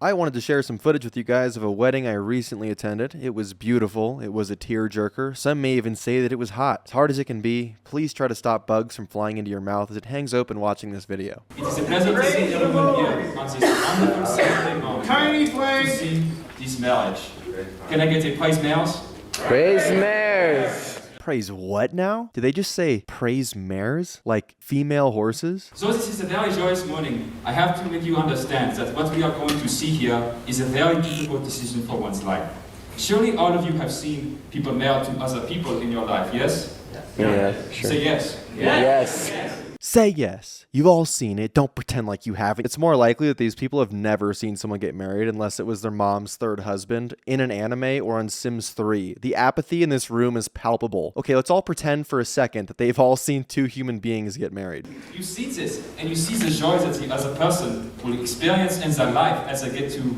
I wanted to share some footage with you guys of a wedding I recently attended. It was beautiful. It was a tearjerker. Some may even say that it was hot. As hard as it can be, please try to stop bugs from flying into your mouth as it hangs open watching this video. It is a pleasure to see everyone here on this wonderful Saturday morning. Tiny flame! To see this marriage. Can I get a praise mares? Praise mares! Praise what now? Did they just say praise mares? Like female horses? So this is a very joyous morning. I have to make you understand that what we are going to see here is a very difficult decision for one's life. Surely all of you have seen people married to other people in your life, yes? Yeah, sure. Say yes. Yes. Say yes. You've all seen it. Don't pretend like you haven't. It's more likely that these people have never seen someone get married unless it was their mom's third husband in an anime or on Sims 3. The apathy in this room is palpable. Okay, let's all pretend for a second that they've all seen two human beings get married. You see this, and you see the joy that the other person will experience in their life as they get to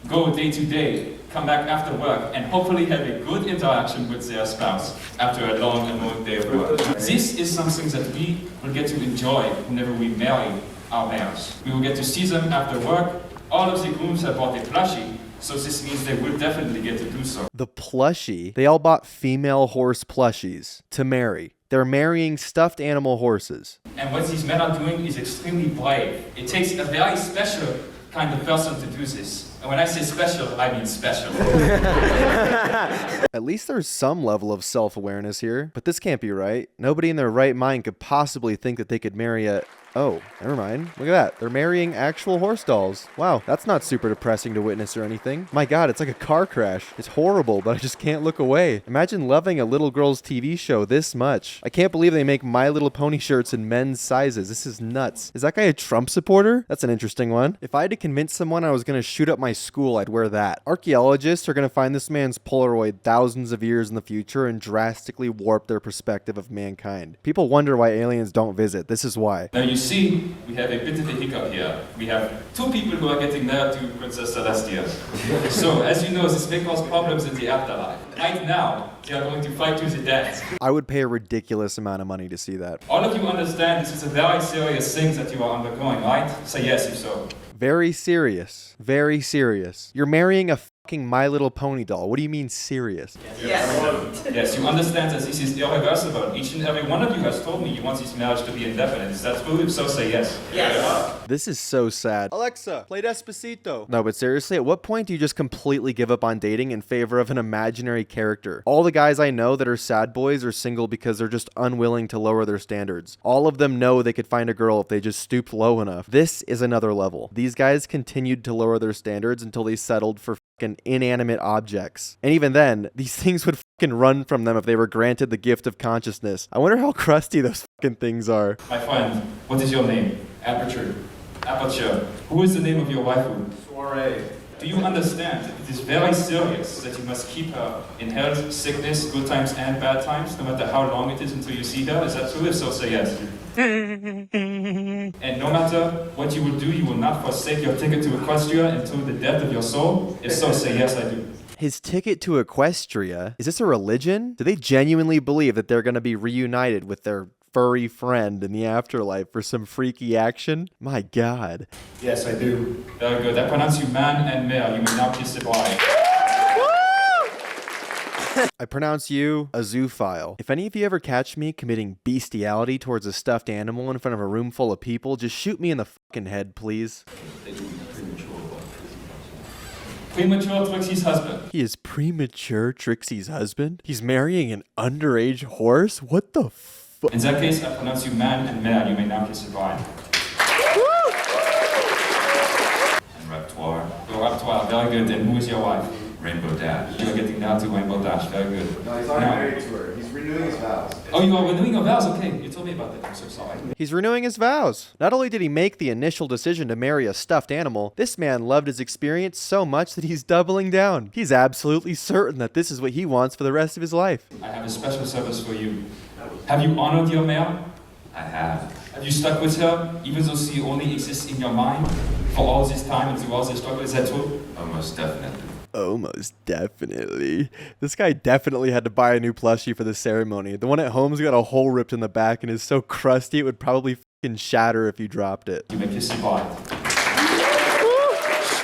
go day to day, come back after work, and hopefully have a good interaction with their spouse after a long and long day of work. This is something that we will get to enjoy whenever we marry our mares. We will get to see them after work. All of the grooms have bought a plushie, so this means they will definitely get to do so. The plushie? They all bought female horse plushies to marry. They're marrying stuffed animal horses. And what these men are doing is extremely brave. It takes a very special kind of person to do this. And when I say special, I mean special. At least there's some level of self-awareness here. But this can't be right. Nobody in their right mind could possibly think that they could marry a... Oh, never mind. Look at that. They're marrying actual horse dolls. Wow, that's not super depressing to witness or anything. My God, it's like a car crash. It's horrible, but I just can't look away. Imagine loving a little girl's TV show this much. I can't believe they make My Little Pony shirts in men's sizes. This is nuts. Is that guy a Trump supporter? That's an interesting one. If I had to convince someone I was going to shoot up my school, I'd wear that. Archaeologists are going to find this man's Polaroid thousands of years in the future and drastically warp their perspective of mankind. People wonder why aliens don't visit. This is why. Now you see, we have a bit of a hiccup here. We have two people who are getting married to Princess Celestia. So, as you know, this may cause problems in the afterlife. Right now, they are going to fight to the death. I would pay a ridiculous amount of money to see that. All of you understand this is a very serious thing that you are undergoing, right? Say yes if so. Very serious. Very serious. You're marrying a fucking My Little Pony doll. What do you mean serious? Yes, you understand that this is irreversible. Each and every one of you has told me you want this marriage to be indefinite. Is that true? If so, say yes. Yes. This is so sad. Alexa, play Despacito. No, but seriously, at what point do you just completely give up on dating in favor of an imaginary character? All the guys I know that are sad boys are single because they're just unwilling to lower their standards. All of them know they could find a girl if they just stooped low enough. This is another level. These guys continued to lower their standards until they settled for fucking inanimate objects. And even then, these things would fucking run from them if they were granted the gift of consciousness. I wonder how crusty those fucking things are. My friend, what is your name? Aperture. Aperture. Who is the name of your waifu? Soiree. Do you understand that it is very serious that you must keep her in health, sickness, good times and bad times, no matter how long it is until you see her? Is that true? If so, say yes. And no matter what you will do, you will not forsake your ticket to Equestria until the death of your soul? If so, say yes, I do. His ticket to Equestria? Is this a religion? Do they genuinely believe that they're going to be reunited with their furry friend in the afterlife for some freaky action? My God. Yes, I do. Very good. I pronounce you man and mare. You may now kiss the bride. I pronounce you a zoophile. If any of you ever catch me committing bestiality towards a stuffed animal in front of a room full of people, just shoot me in the fucking head, please. Premature Trixie's husband. He is premature Trixie's husband? He's marrying an underage horse? What the fuck? In that case, I pronounce you man and mare. You may now kiss the bride. And repertoire. Your repertoire, very good. And who is your wife? Rainbow Dash. You are getting down to Rainbow Dash. Very good. No, he's already married to her. He's renewing his vows. Oh, you are renewing your vows? Okay, you told me about that. I'm so sorry. He's renewing his vows. Not only did he make the initial decision to marry a stuffed animal, this man loved his experience so much that he's doubling down. He's absolutely certain that this is what he wants for the rest of his life. I have a special service for you. Have you honored your mare? I have. Have you stuck with her, even though she only exists in your mind for all this time and through all this struggle? Is that true? Almost definitely. Almost definitely. This guy definitely had to buy a new plushie for the ceremony. The one at home's got a hole ripped in the back and is so crusty it would probably fucking shatter if you dropped it. You may kiss your bride.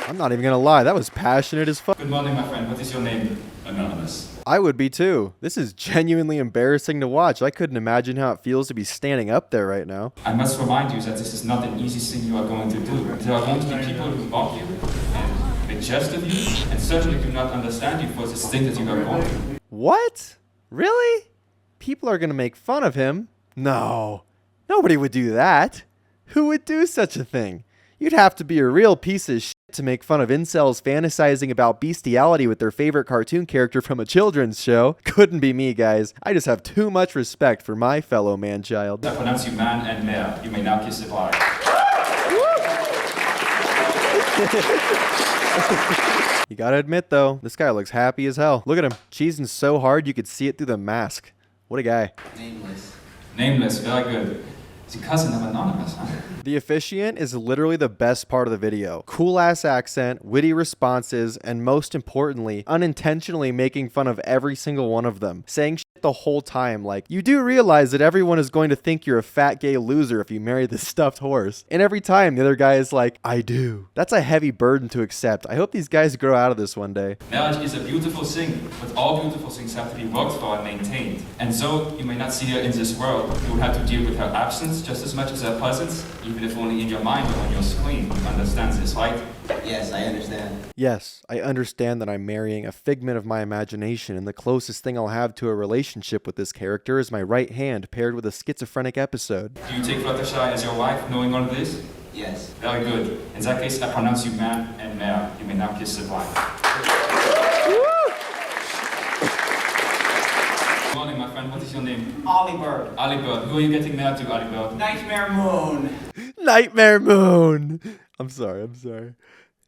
I'm not even gonna lie, that was passionate as fuck. Good morning, my friend. What is your name? Anonymous. I would be too. This is genuinely embarrassing to watch. I couldn't imagine how it feels to be standing up there right now. I must remind you that this is not an easy thing you are going to do. There are going to be people who mock you and make jest of you and certainly do not understand you for this thing that you are going to do. What? Really? People are gonna make fun of him? No. Nobody would do that. Who would do such a thing? You'd have to be a real piece of shit to make fun of incels fantasizing about bestiality with their favorite cartoon character from a children's show. Couldn't be me, guys. I just have too much respect for my fellow man-child. I pronounce you man and mare. You may now kiss the bride. You gotta admit, though, this guy looks happy as hell. Look at him. Cheesing so hard you could see it through the mask. What a guy. Nameless. Nameless, very good. He's a cousin of Anonymous, huh? The officiant is literally the best part of the video. Cool ass accent, witty responses, and most importantly, unintentionally making fun of every single one of them. Saying shit the whole time like, you do realize that everyone is going to think you're a fat gay loser if you marry this stuffed horse. And every time the other guy is like, I do. That's a heavy burden to accept. I hope these guys grow out of this one day. Marriage is a beautiful thing, but all beautiful things have to be worked for and maintained. And so, you may not see her in this world. You will have to deal with her absence just as much as her presence, even if only in your mind or on your screen. You understand this, right? Yes, I understand. Yes, I understand that I'm marrying a figment of my imagination, and the closest thing I'll have to a relationship with this character is my right hand paired with a schizophrenic episode. Do you take Fluttershy as your wife, knowing all of this? Yes. Very good. In that case, I pronounce you man and mare. You may now kiss the bride. Good morning, my friend. What is your name? Ollie Ali Bird. Who are you getting married to, Ali Bird? Nightmare Moon. Nightmare Moon! I'm sorry.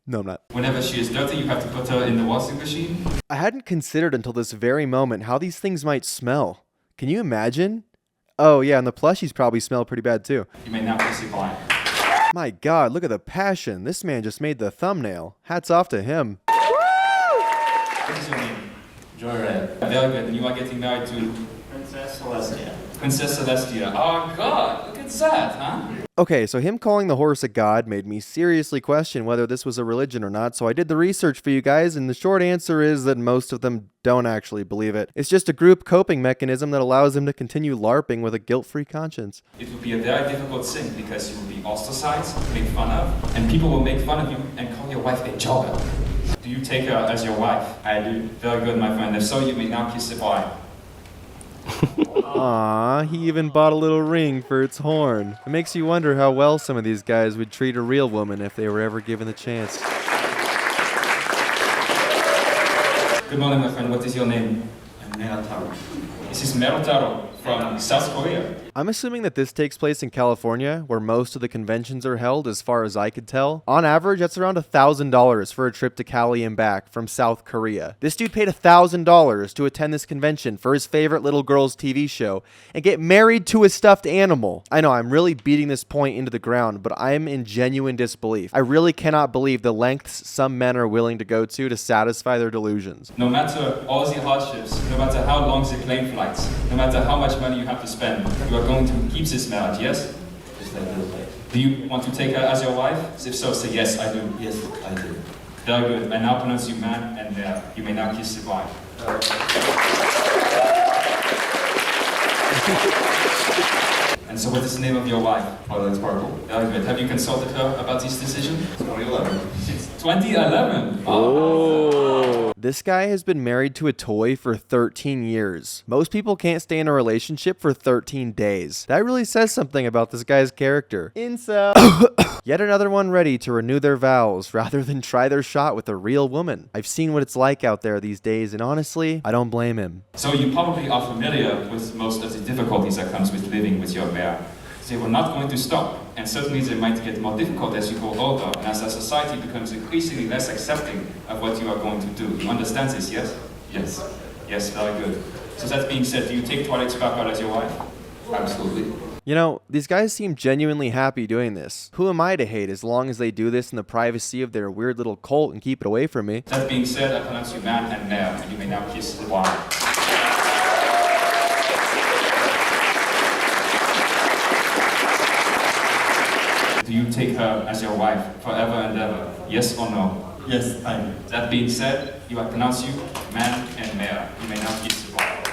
No, I'm not. Whenever she is dirty, you have to put her in the washing machine. I hadn't considered until this very moment how these things might smell. Can you imagine? Oh yeah, and the plushies probably smell pretty bad too. You may now kiss the bride. My god, look at the passion. This man just made the thumbnail. Hats off to him. What is your name? Joyride. Very good. And you are getting married to Princess Celestia. Princess Celestia. Oh god, look at that, huh? Okay, so him calling the horse a god made me seriously question whether this was a religion or not, so I did the research for you guys, and the short answer is that most of them don't actually believe it. It's just a group coping mechanism that allows them to continue LARPing with a guilt-free conscience. It would be a very difficult thing because you will be ostracized, made fun of, and people will make fun of you and call your wife a jogger. Do you take her as your wife? I do. Very good, my friend. If so, you may now kiss the bride. Aww, he even bought a little ring for its horn. It makes you wonder how well some of these guys would treat a real woman if they were ever given the chance. Good morning, my friend. What is your name? I'm Melataro. This is Merotaro from South Korea. I'm assuming that this takes place in California, where most of the conventions are held, as far as I could tell. On average, that's around $1,000 for a trip to Cali and back from South Korea. This dude paid $1,000 to attend this convention for his favorite little girl's TV show and get married to a stuffed animal. I know, I'm really beating this point into the ground, but I'm in genuine disbelief. I really cannot believe the lengths some men are willing to go to satisfy their delusions. No matter all the hardships, no matter how long the plane flights, no matter how much money you have to spend, you are going to keep this marriage, yes? Just like this. Do you want to take her as your wife? If so, say yes, I do. Yes, I do. Very good. I now pronounce you man and mare. You may now kiss the bride. And so what is the name of your wife? Oh, that's purple. Very good. Have you consulted her about this decision? 2011. It's 2011. Oh. This guy has been married to a toy for 13 years. Most people can't stay in a relationship for 13 days. That really says something about this guy's character. Incel. Yet another one ready to renew their vows rather than try their shot with a real woman. I've seen what it's like out there these days, and honestly, I don't blame him. So you probably are familiar with most of the difficulties that comes with living with your mare. They were not going to stop, and certainly they might get more difficult as you grow older and as our society becomes increasingly less accepting of what you are going to do. You understand this, yes? Yes. Yes, very good. So that being said, do you take Twilight Sparkle as your wife? Absolutely. You know, these guys seem genuinely happy doing this. Who am I to hate as long as they do this in the privacy of their weird little cult and keep it away from me? That being said, I pronounce you man and mare, and you may now kiss the bride. Do you take her as your wife forever and ever? Yes or no? Yes, I am. That being said, I pronounce you man and mare. You may now kiss the bride.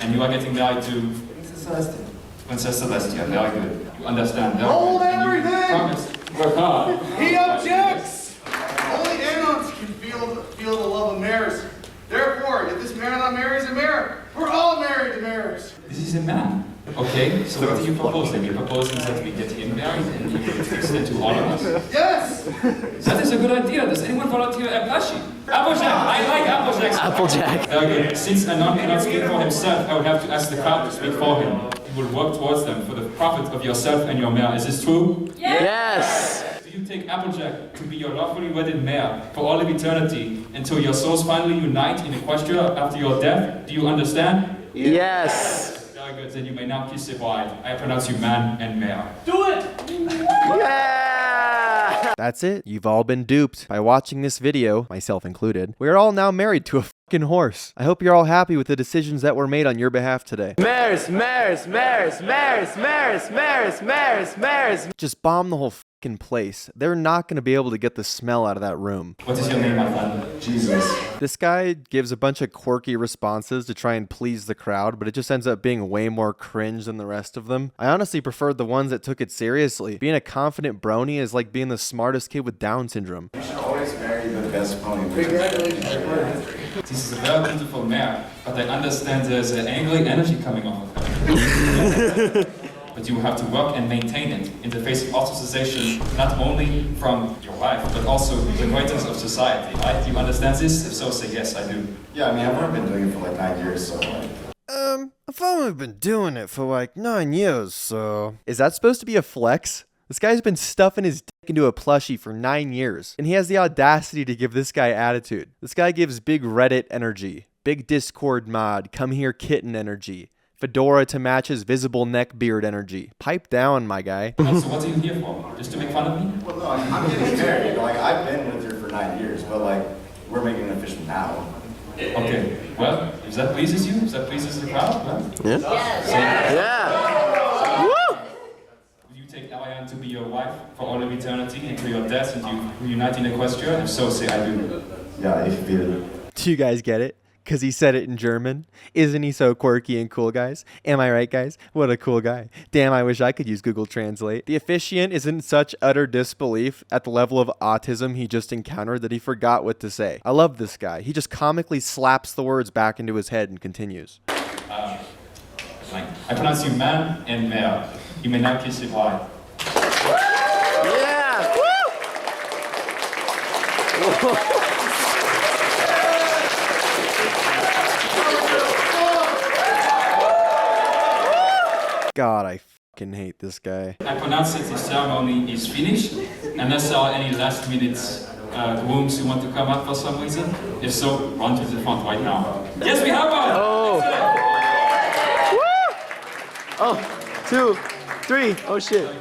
And you are getting married to Princess Celestia. Princess Celestia. Very good. You understand. Very Hold good. And you everything! promise to work hard. He objects! Only Anons can feel the love of mares. Therefore, if this Marathon marries a mare, we're all married to mares. This is a man. Okay, so what are you proposing? You're proposing that we get him married and you extend to all of us? Yes! That is a good idea. Does anyone volunteer a plushie? Applejack! I like Applejack! Applejack. Very good. Since Anon cannot speak for himself, I would have to ask the crowd to speak for him. You will work towards them for the profit of yourself and your mare. Is this true? Yes. Do you take Applejack to be your lawfully wedded mare for all of eternity until your souls finally unite in Equestria after your death? Do you understand? Yes. Very good. Then you may now kiss the bride. I pronounce you man and mare. Do it! Yeah. That's it. You've all been duped. By watching this video, myself included, we are all now married to a fucking horse. I hope you're all happy with the decisions that were made on your behalf today. Mares, mares, mares, mares, mares, mares, mares, mares. Just bomb the whole fucking place. They're not going to be able to get the smell out of that room. What is your name, my friend? Jesus. This guy gives a bunch of quirky responses to try and please the crowd, but it just ends up being way more cringe than the rest of them. I honestly preferred the ones that took it seriously. Being a confident brony is like being the smartest kid with Down syndrome. You should always marry the best pony. This is a very beautiful mare, but I understand there's an angry energy coming off of her. But you have to work and maintain it in the face of ostracization, not only from your wife, but also the greatness of society, right? Do you understand this? If so, say yes, I do. Yeah, I mean, I've only been doing it for like 9 years, so like... I've only been doing it for like 9 years, so... Is that supposed to be a flex? This guy's been stuffing his dick into a plushie for 9 years, and he has the audacity to give this guy attitude. This guy gives big Reddit energy, big Discord mod, come here kitten energy, fedora to match his visible neck beard energy. Pipe down, my guy. So what are you here for? Just to make fun of me? Well, no, I'm getting married. Like, I've been with her for 9 years, but like, we're making it official now. Okay, well, if that pleases you, if that pleases the crowd, well, Yeah. Woo. will you take Ariane to be your wife for all of eternity until your death and you reunite in Equestria? If so, say I do. Yeah, ich will. Do you guys get it? Because he said it in German. Isn't he so quirky and cool, guys? Am I right, guys? What a cool guy. Damn, I wish I could use Google Translate. The officiant is in such utter disbelief at the level of autism he just encountered that he forgot what to say. I love this guy. He just comically slaps the words back into his head and continues. I pronounce you man and mare. You may now kiss your bride. Yeah. Woo. God, I fucking hate this guy. I pronounce that the ceremony is finished, unless there are any last minute grooms who want to come up for some reason. If so, run to the front right now. Yes, we have one! Oh. 2, 3. Oh shit.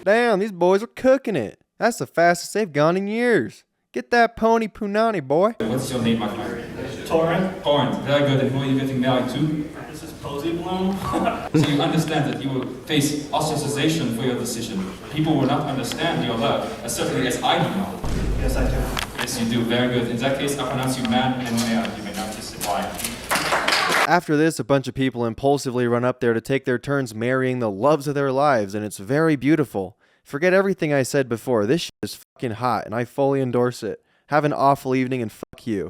Damn, these boys are cooking it. That's the fastest they've gone in years. Get that pony punani, boy. What's your name, my friend? Torrent. Torrent, very good. And who are you getting married to? This is Posy Bloom. So you understand that you will face ostracization for your decision. People will not understand your love, as certainly as I do now. Yes, I do. Yes, you do. Very good. In that case, I pronounce you man and mare. You may now kiss the bride. After this, a bunch of people impulsively run up there to take their turns marrying the loves of their lives, and it's very beautiful. Forget everything I said before. This shit is fucking hot, and I fully endorse it. Have an awful evening, and fuck you.